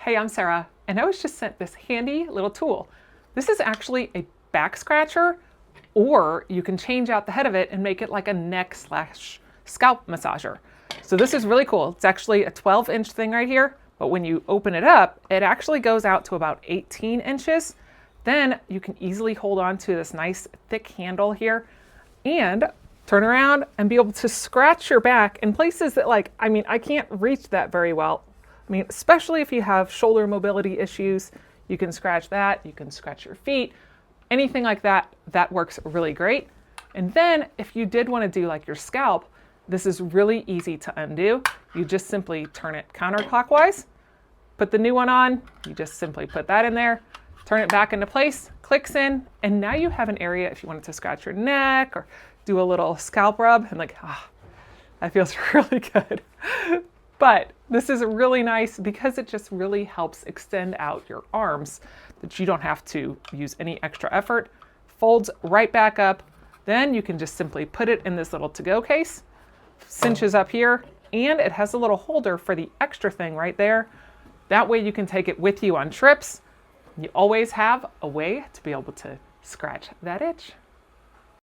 Hey, I'm Sarah, and I was just sent this handy little tool. This is actually a back scratcher, or you can change out the head of it and make it like a neck/scalp massager. So this is really cool. It's actually a 12-inch thing right here, but when you open it up, it actually goes out to about 18 inches. Then you can easily hold on to this nice thick handle here and turn around and be able to scratch your back in places that, like, I can't reach that very well. Especially if you have shoulder mobility issues, you can scratch that, you can scratch your feet, anything like that, that works really great. And then if you did want to do like your scalp, this is really easy to undo. You just simply turn it counterclockwise, put the new one on, you just simply put that in there, turn it back into place, clicks in, and now you have an area if you wanted to scratch your neck or do a little scalp rub and that feels really good. But this is really nice because it just really helps extend out your arms, that you don't have to use any extra effort. Folds right back up. Then you can just simply put it in this little to-go case, cinches up here, and it has a little holder for the extra thing right there. That way you can take it with you on trips. You always have a way to be able to scratch that itch.